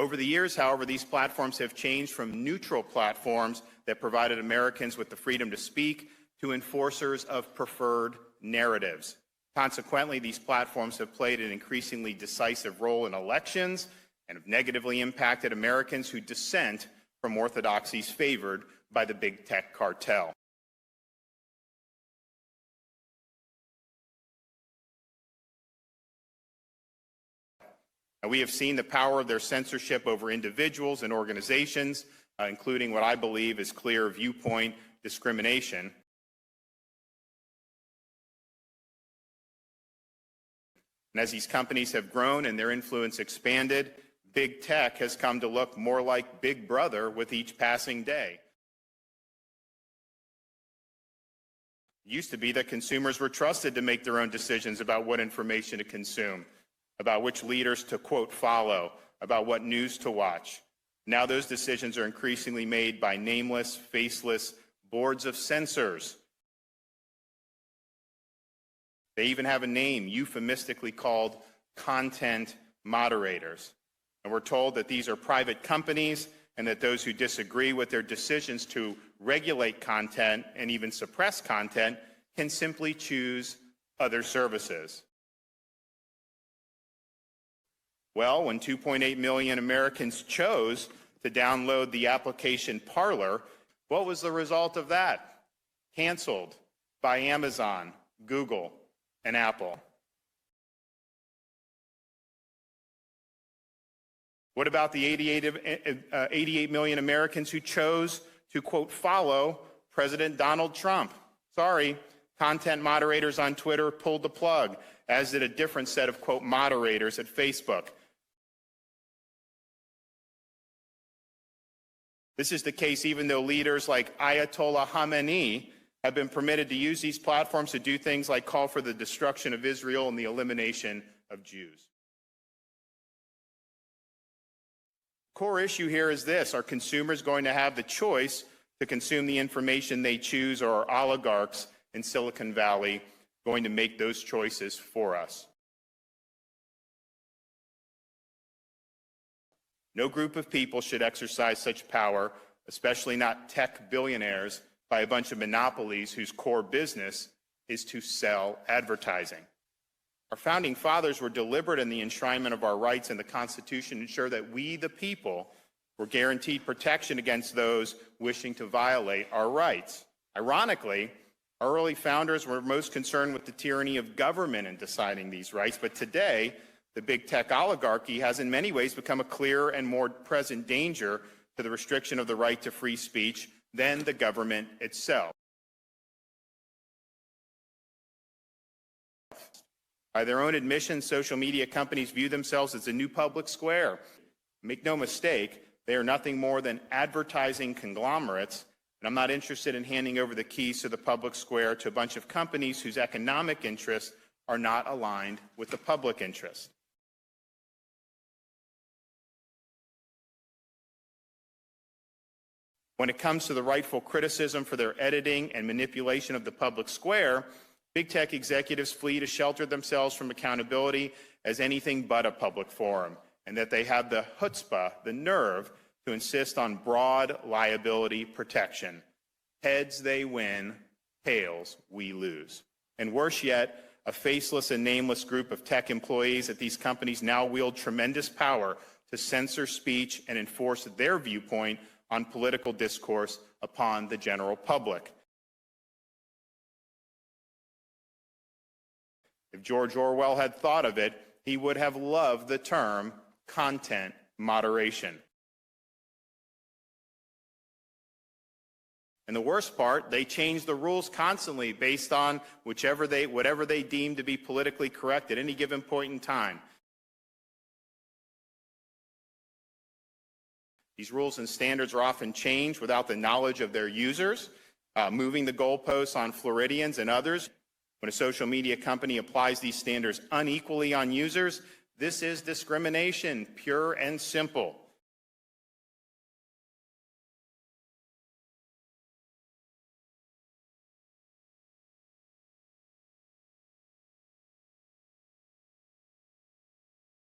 Over the years, however, these platforms have changed from neutral platforms that provided Americans with the freedom to speak to enforcers of preferred narratives. Consequently, these platforms have played an increasingly decisive role in elections and have negatively impacted Americans who dissent from orthodoxies favored by the big tech cartel. And we have seen the power of their censorship over individuals and organizations, including what I believe is clear viewpoint discrimination. And as these companies have grown and their influence expanded, big tech has come to look more like Big Brother with each passing day. It used to be that consumers were trusted to make their own decisions about what information to consume, about which leaders to, quote, follow, about what news to watch. Now those decisions are increasingly made by nameless, faceless boards of censors. They even have a name, euphemistically called content moderators. And we're told that these are private companies and that those who disagree with their decisions to regulate content and even suppress content can simply choose other services. Well, when 2.8 million Americans chose to download the application Parler, what was the result of that? Canceled by Amazon, Google, and Apple. What about the 88 million Americans who chose to, quote, follow President Donald Trump? Sorry, content moderators on Twitter pulled the plug, as did a different set of, quote, moderators at Facebook. This is the case even though leaders like Ayatollah Khamenei have been permitted to use these platforms to do things like call for the destruction of Israel and the elimination of Jews. Core issue here is this: are consumers going to have the choice to consume the information they choose, or are oligarchs in Silicon Valley going to make those choices for us? No group of people should exercise such power, especially not tech billionaires, by a bunch of monopolies whose core business is to sell advertising. Our founding fathers were deliberate in the enshrinement of our rights in the Constitution to ensure that we, the people, were guaranteed protection against those wishing to violate our rights. Ironically, our early founders were most concerned with the tyranny of government in deciding these rights, but today, the big tech oligarchy has in many ways become a clearer and more present danger to the restriction of the right to free speech than the government itself. By their own admission, social media companies view themselves as a new public square. Make no mistake, they are nothing more than advertising conglomerates, and I'm not interested in handing over the keys to the public square to a bunch of companies whose economic interests are not aligned with the public interest. When it comes to the rightful criticism for their editing and manipulation of the public square, big tech executives flee to shelter themselves from accountability as anything but a public forum, and that they have the chutzpah, the nerve, to insist on broad liability protection. Heads they win, tails we lose. And worse yet, a faceless and nameless group of tech employees at these companies now wield tremendous power to censor speech and enforce their viewpoint on political discourse upon the general public. If George Orwell had thought of it, he would have loved the term content moderation. And the worst part, they change the rules constantly based on whatever they deem to be politically correct at any given point in time. These rules and standards are often changed without the knowledge of their users, moving the goalposts on Floridians and others. When a social media company applies these standards unequally on users, this is discrimination, pure and simple.